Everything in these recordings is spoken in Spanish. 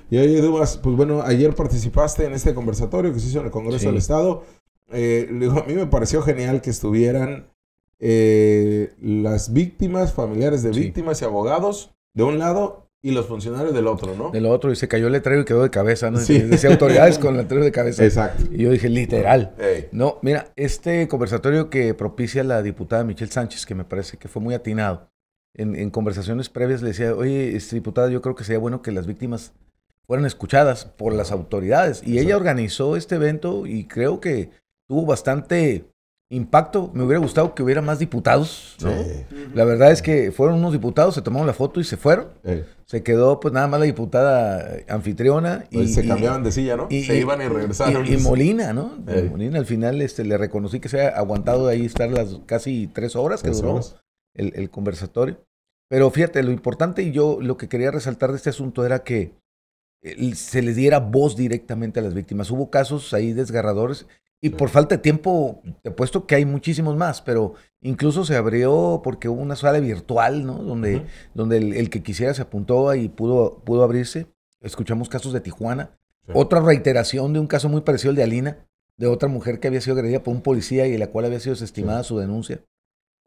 Y oye, Dumas, pues bueno, ayer participaste en este conversatorio que se hizo en el Congreso del Estado. A mí me pareció genial que estuvieran las víctimas, familiares de víctimas y abogados de un lado y los funcionarios del otro, ¿no? Del otro, y se cayó el letrero y quedó de cabeza, ¿no? Sí. Decía autoridades con el letrero de cabeza. Exacto. Y yo dije, literal. Hey. No, mira, este conversatorio que propicia la diputada Michelle Sánchez, que me parece que fue muy atinado, en conversaciones previas le decía, oye, diputada, yo creo que sería bueno que las víctimas fueran escuchadas por las autoridades. Y ella organizó este evento y creo que tuvo bastante impacto. Me hubiera gustado que hubiera más diputados, ¿no? Sí. La verdad es que fueron unos diputados, se tomaron la foto y se fueron. Se quedó pues nada más la diputada anfitriona. Pues se cambiaban de silla, ¿no? Se iban y regresaron. Y Molina, ¿no? Molina al final le reconocí que se ha aguantado ahí estar las casi 3 horas que duró el conversatorio. Pero fíjate, lo importante y yo lo que quería resaltar de este asunto era que se les diera voz directamente a las víctimas. Hubo casos ahí desgarradores. Y por falta de tiempo, te he puesto que hay muchísimos más, pero incluso se abrió porque hubo una sala virtual, ¿no? Donde el que quisiera se apuntó y pudo abrirse. Escuchamos casos de Tijuana. Sí. Otra reiteración de un caso muy parecido al de Alina, de otra mujer que había sido agredida por un policía y de la cual había sido desestimada su denuncia.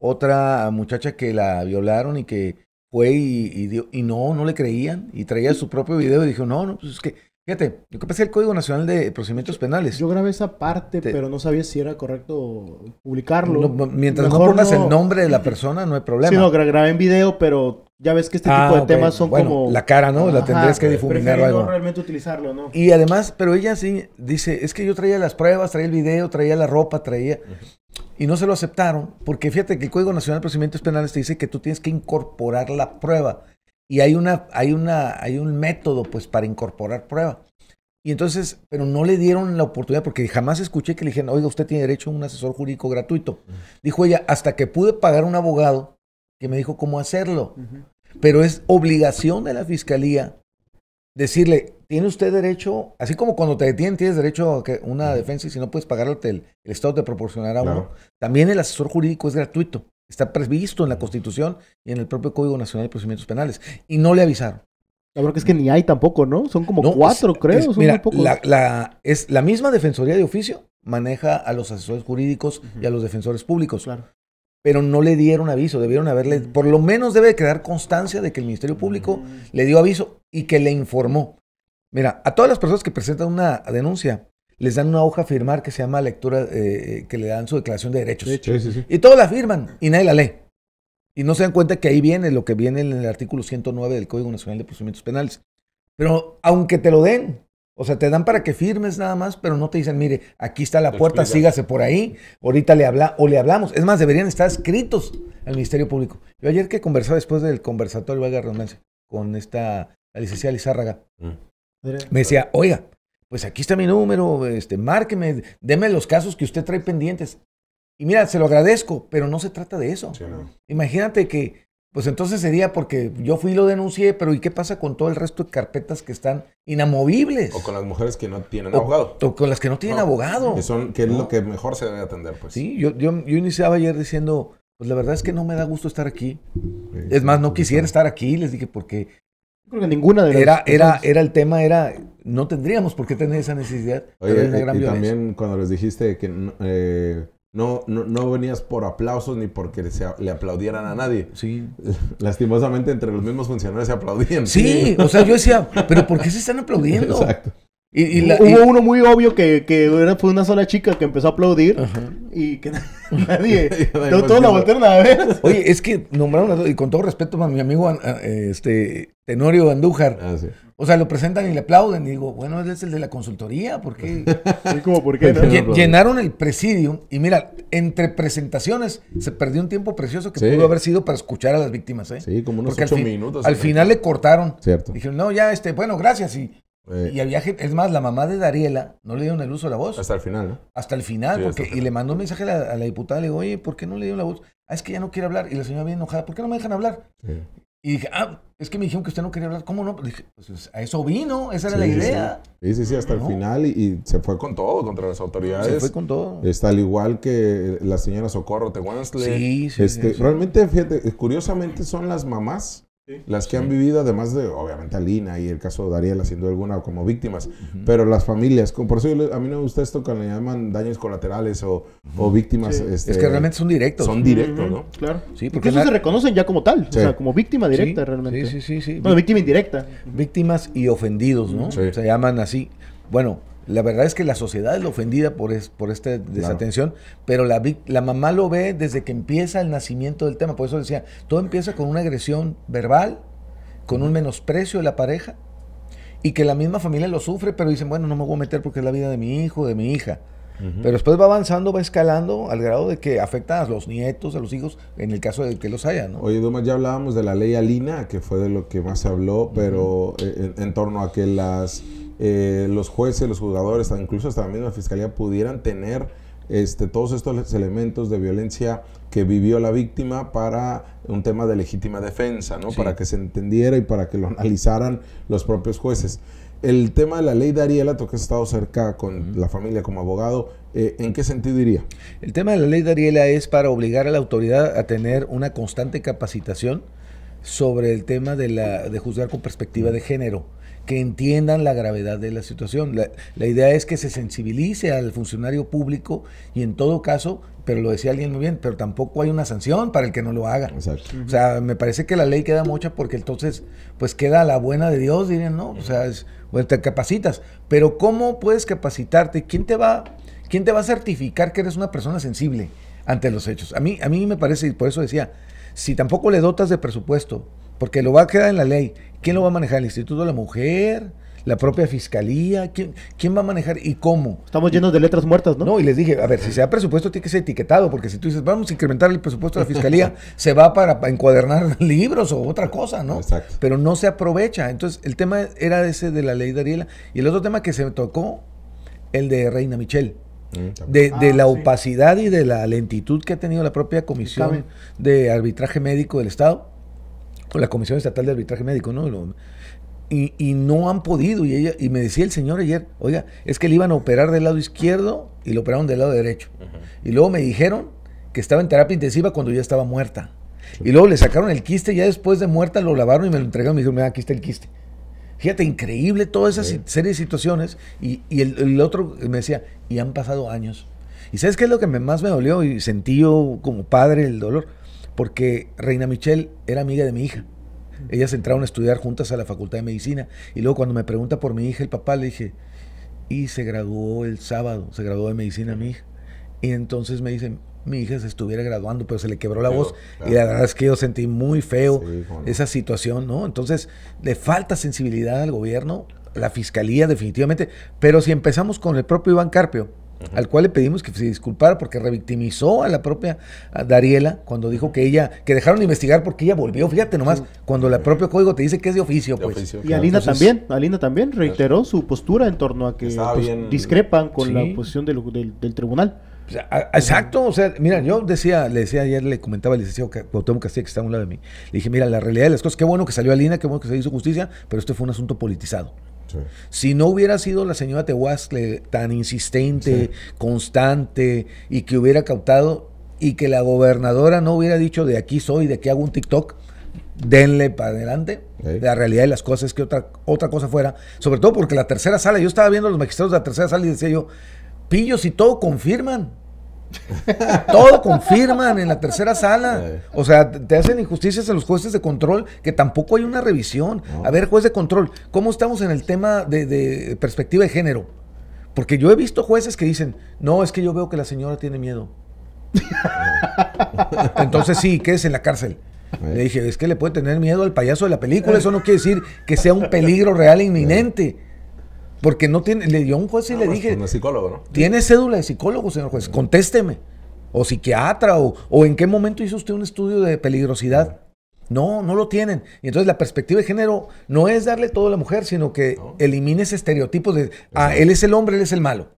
Otra muchacha que la violaron y que fue y no le creían y traía su propio video y dijo, no, pues es que... Fíjate, lo que pasa es el Código Nacional de Procedimientos Penales. Yo grabé esa parte, pero no sabía si era correcto publicarlo. Mientras no pongas el nombre de la persona, no hay problema. Sí, no, grabé en video, pero ya ves que este tipo de temas son como... la cara, ¿no? La tendrías que difuminar o algo. No realmente utilizarlo, ¿no? Y además, pero ella sí dice, es que yo traía las pruebas, traía el video, traía la ropa, traía... Y no se lo aceptaron, porque fíjate que el Código Nacional de Procedimientos Penales te dice que tú tienes que incorporar la prueba. Y hay un método, pues, para incorporar prueba. Y entonces, pero no le dieron la oportunidad, porque jamás escuché que le dijeron, oiga, usted tiene derecho a un asesor jurídico gratuito. Dijo ella, hasta que pude pagar un abogado que me dijo cómo hacerlo. Pero es obligación de la fiscalía decirle, tiene usted derecho, así como cuando te detienen, tienes derecho a una defensa y si no puedes pagarlo, el Estado te proporcionará uno. También el asesor jurídico es gratuito. Está previsto en la Constitución y en el propio Código Nacional de Procedimientos Penales. Y no le avisaron. La verdad es que ni hay tampoco, ¿no? Son como 4, creo. Son mira, muy pocos. es la misma Defensoría de Oficio maneja a los asesores jurídicos y a los defensores públicos. Claro. Pero no le dieron aviso. Debieron haberle... Por lo menos debe quedar constancia de que el Ministerio Público le dio aviso y que le informó. Mira, a todas las personas que presentan una denuncia, les dan una hoja a firmar que se llama lectura, que le dan su declaración de derechos. Sí. Y todos la firman y nadie la lee. Y no se dan cuenta que ahí viene lo que viene en el artículo 109 del Código Nacional de Procedimientos Penales. Pero aunque te lo den, o sea, te dan para que firmes nada más, pero no te dicen, mire, aquí está la puerta, sígase por ahí, ahorita le hablamos. Es más, deberían estar escritos al Ministerio Público. Yo ayer que conversaba después del conversatorio, valga la redundancia, con la licenciada Lizárraga, me decía, oiga, pues aquí está mi número, márqueme, deme los casos que usted trae pendientes. Y mira, se lo agradezco, pero no se trata de eso. Sí, no. Imagínate que, pues entonces sería porque yo fui y lo denuncié, pero ¿y qué pasa con todo el resto de carpetas que están inamovibles? O con las mujeres que no tienen abogado. O con las que no tienen abogado. Que es lo que mejor se debe atender, pues. Sí, yo iniciaba ayer diciendo, pues la verdad es que no me da gusto estar aquí. Sí, es más, no quisiera estar aquí, les dije, porque... Creo que ninguna de las el tema, no tendríamos por qué tener esa necesidad. Oye, una gran violencia. También cuando les dijiste que... No venías por aplausos ni porque le aplaudieran a nadie. Sí. Lastimosamente entre los mismos funcionarios se aplaudían. Sí, o sea, yo decía, ¿pero por qué se están aplaudiendo? Exacto. Hubo uno muy obvio que fue una sola chica que empezó a aplaudir y que nadie, todos la voltearon a ver. Oye, es que nombraron, y con todo respeto a mi amigo Tenorio Andújar, sí. O sea, lo presentan y le aplauden. Y digo, bueno, él es el de la consultoría, ¿por qué? Sí, como, ¿por qué? ¿No? Llenaron el presidium y mira, entre presentaciones se perdió un tiempo precioso que pudo haber sido para escuchar a las víctimas, ¿eh? Sí, como unos 8 minutos. Al final le cortaron. Cierto. Dijeron, no, ya, bueno, gracias. Y había gente, es más, la mamá de Dariela no le dieron el uso de la voz. Hasta el final, ¿no? Hasta el final, sí, porque, y le mandó un mensaje a la diputada, le digo, oye, ¿por qué no le dieron la voz? Es que ya no quiere hablar. Y la señora bien enojada, ¿por qué no me dejan hablar? Sí. Y dije, es que me dijeron que usted no quería hablar. ¿Cómo no? Dije, pues a eso vino, esa era la idea. Sí, hasta el final y se fue con todo contra las autoridades. Se fue con todo. Al igual que la señora Socorro Tehuantle. Sí. Realmente, fíjate, curiosamente son las mamás Las que han vivido, además de, obviamente, Alina y el caso de Dariela, sin duda alguna, como víctimas, pero las familias, por eso a mí no me gusta esto que le llaman daños colaterales o víctimas. Es que realmente son directos. Son directos, ¿no? Claro. Sí, porque incluso se reconocen ya como tal, o sea, como víctima directa realmente. Sí. Bueno, víctima indirecta. Víctimas y ofendidos, ¿no? Sí. Se llaman así. Bueno, la verdad es que la sociedad es la ofendida por esta desatención, pero la mamá lo ve desde que empieza el nacimiento del tema. Por eso decía, todo empieza con una agresión verbal, con un menosprecio de la pareja, y que la misma familia lo sufre, pero dicen, bueno, no me voy a meter porque es la vida de mi hijo, de mi hija. Pero después va avanzando, va escalando al grado de que afecta a los nietos, a los hijos, en el caso de que los haya, ¿no? Oye, Dumas, ya hablábamos de la ley Alina, que fue de lo que más se habló, pero en torno a que los jueces, los juzgadores, incluso hasta la misma fiscalía pudieran tener todos estos elementos de violencia que vivió la víctima para un tema de legítima defensa, ¿no? Sí. Para que se entendiera y para que lo analizaran los propios jueces. El tema de la ley Dariela, tú que has estado cerca con la familia como abogado, ¿en qué sentido iría? El tema de la ley Dariela es para obligar a la autoridad a tener una constante capacitación sobre el tema de juzgar con perspectiva de género, que entiendan la gravedad de la situación. La idea es que se sensibilice al funcionario público y en todo caso, pero lo decía alguien muy bien, pero tampoco hay una sanción para el que no lo haga. Exacto. O sea, me parece que la ley queda mocha porque entonces pues queda a la buena de Dios, dirían, ¿no? O sea, bueno, te capacitas, pero ¿cómo puedes capacitarte? ¿Quién te va a certificar que eres una persona sensible ante los hechos? A mí me parece, y por eso decía, si tampoco le dotas de presupuesto, porque lo va a quedar en la ley, ¿quién lo va a manejar? ¿El Instituto de la Mujer? ¿La propia Fiscalía? ¿Quién va a manejar y cómo? Estamos llenos de letras muertas, ¿no? No, y les dije, a ver, si se da presupuesto tiene que ser etiquetado, porque si tú dices, vamos a incrementar el presupuesto de la Fiscalía, se va para encuadernar libros o otra cosa, ¿no? Exacto. Pero no se aprovecha. Entonces, el tema era ese de la ley Dariela. Y el otro tema que se me tocó, el de Reina Michelle. De la opacidad y de la lentitud que ha tenido la propia Comisión de Arbitraje Médico del Estado, o la Comisión Estatal de Arbitraje Médico, ¿no? Y no han podido, y me decía el señor ayer, oiga, es que le iban a operar del lado izquierdo y lo operaron del lado derecho. Y luego me dijeron que estaba en terapia intensiva cuando ya estaba muerta. Y luego le sacaron el quiste, ya después de muerta lo lavaron y me lo entregaron y me dijeron, mira, aquí está el quiste. Fíjate, increíble toda esa serie de situaciones. Y el otro me decía, y han pasado años. ¿Y sabes qué es lo que más me dolió? Y sentí yo como padre el dolor. Porque Reina Michelle era amiga de mi hija. Ellas entraron a estudiar juntas a la Facultad de Medicina. Y luego cuando me pregunta por mi hija, el papá le dije, y se graduó el sábado, se graduó de Medicina mi hija. Y entonces me dicen, mi hija se estuviera graduando, pero se le quebró la voz. Claro. Y la verdad es que yo sentí muy feo esa situación, ¿no? Entonces, le falta sensibilidad al gobierno, la Fiscalía definitivamente. Pero si empezamos con el propio Iván Carpio, al cual le pedimos que se disculpara porque revictimizó a la propia Dariela cuando dijo que dejaron de investigar porque ella volvió, fíjate nomás, cuando el propio código te dice que es de oficio, pues. De oficio, y Alina también reiteró su postura en torno a que discrepan con la posición del tribunal. O sea, exacto, o sea, mira, le decía ayer, le comentaba al licenciado Cuauhtémoc Castilla, que está a un lado de mí, le dije, mira, la realidad de las cosas, qué bueno que salió Alina, qué bueno que se hizo justicia, pero este fue un asunto politizado. Sí. Si no hubiera sido la señora Tehuastle tan insistente, constante, y que hubiera cautado, y que la gobernadora no hubiera dicho de aquí soy, de aquí hago un TikTok, denle para adelante. La realidad de las cosas es que otra cosa fuera, sobre todo porque la tercera sala, yo estaba viendo a los magistrados de la tercera sala y decía yo, pillos y todo confirman. Todo confirman en la tercera sala. O sea, te hacen injusticias a los jueces de control, que tampoco hay una revisión. A ver, juez de control, ¿cómo estamos en el tema de perspectiva de género? Porque yo he visto jueces que dicen, no, es que yo veo que la señora tiene miedo. Entonces sí, quédese en la cárcel. Le dije, es que le puede tener miedo al payaso de la película. Eso no quiere decir que sea un peligro real e inminente. Porque no tiene, le dio un juez y le dije, no es psicólogo, ¿no? ¿Tiene cédula de psicólogo, señor juez? Contésteme. O psiquiatra, o en qué momento hizo usted un estudio de peligrosidad. No lo tienen. Y entonces la perspectiva de género no es darle todo a la mujer, sino que elimine ese estereotipo de, él es el hombre, él es el malo.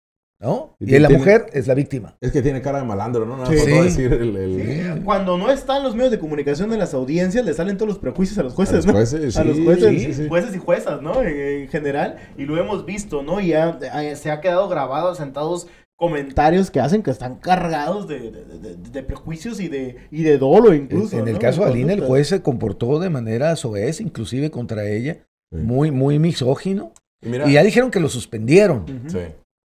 ¿No? Y la mujer es la víctima. Es que tiene cara de malandro, ¿no? Sí. Decir Cuando no están los medios de comunicación en las audiencias, le salen todos los prejuicios a los jueces, ¿no? A los jueces, jueces y juezas, ¿no? En general. Y lo hemos visto, ¿no? Y se ha quedado grabado, sentados comentarios que hacen que están cargados de prejuicios y de dolo incluso. En el caso de Alina, el juez se comportó de manera soez, inclusive contra ella, muy misógino. Y ya dijeron que lo suspendieron.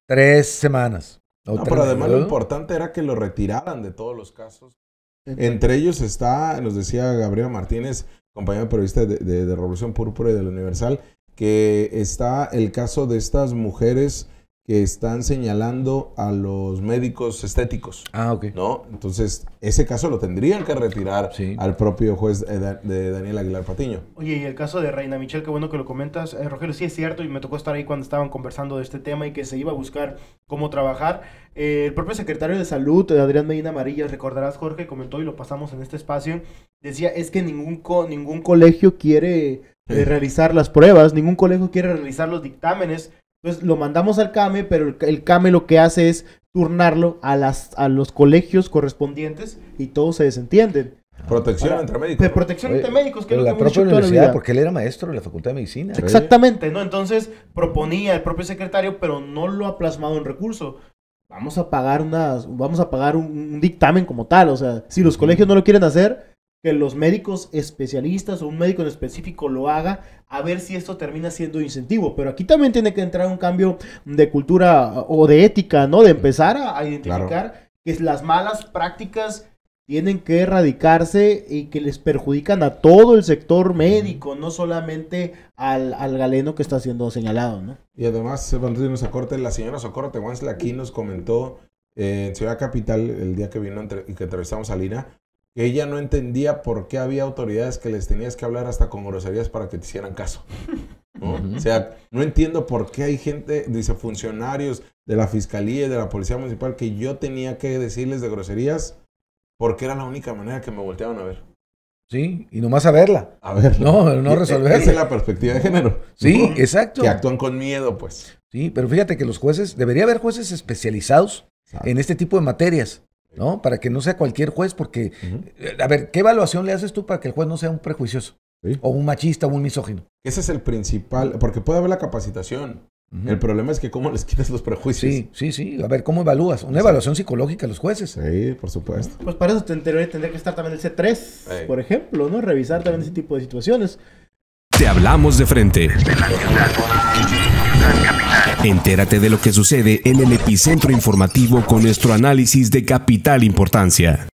3 semanas. Pero además lo importante era que lo retiraran de todos los casos. Entre ellos está, nos decía Gabriela Martínez, compañero periodista de Revolución Púrpura y del Universal, que está el caso de estas mujeres que están señalando a los médicos estéticos. Ok. ¿No? Entonces, ese caso lo tendrían que retirar al propio juez de Daniel Aguilar Patiño. Oye, y el caso de Reina Michelle, qué bueno que lo comentas. Rogelio, sí es cierto, y me tocó estar ahí cuando estaban conversando de este tema y que se iba a buscar cómo trabajar. El propio secretario de Salud, Adrián Medina Amarillas, recordarás, Jorge, comentó y lo pasamos en este espacio, decía, es que ningún colegio quiere realizar las pruebas, ningún colegio quiere realizar los dictámenes. Entonces lo mandamos al CAME, pero el CAME lo que hace es turnarlo a los colegios correspondientes y todos se desentienden. Protección entre médicos. Protección entre médicos. Que la propia universidad, porque él era maestro de la Facultad de Medicina. Exactamente, ¿no? Entonces proponía el propio secretario, pero no lo ha plasmado en recurso. Vamos a pagar un dictamen como tal. O sea, si los colegios no lo quieren hacer, que los médicos especialistas o un médico en específico lo haga, a ver si esto termina siendo incentivo. Pero aquí también tiene que entrar un cambio de cultura o de ética, ¿no? De empezar a identificar que las malas prácticas tienen que erradicarse y que les perjudican a todo el sector médico, no solamente al galeno que está siendo señalado, ¿no? Y además, la señora Socorro Tehuanzla aquí nos comentó en Ciudad Capital, el día que vino y que entrevistamos a Lina, que ella no entendía por qué había autoridades que les tenías que hablar hasta con groserías para que te hicieran caso, ¿no? O sea, no entiendo por qué hay gente, dice, funcionarios de la Fiscalía y de la Policía Municipal que yo tenía que decirles de groserías porque era la única manera que me volteaban a ver. Sí, y nomás a verla. A verla. No resolverla. Esa es la perspectiva de género. Sí, exacto. Que actúan con miedo, pues. Sí, pero fíjate que los jueces, debería haber jueces especializados en este tipo de materias, ¿no? Para que no sea cualquier juez, porque, a ver, ¿qué evaluación le haces tú para que el juez no sea un prejuicioso? O un machista o un misógino. Ese es el principal, porque puede haber la capacitación. El problema es que cómo les quitas los prejuicios. Sí. A ver, ¿cómo evalúas? Una evaluación psicológica a los jueces. Sí, por supuesto. Pues para eso tendría que estar también el C3, por ejemplo, ¿no? Revisar también ese tipo de situaciones. Te hablamos de frente. Entérate de lo que sucede en el epicentro informativo con nuestro análisis de capital importancia.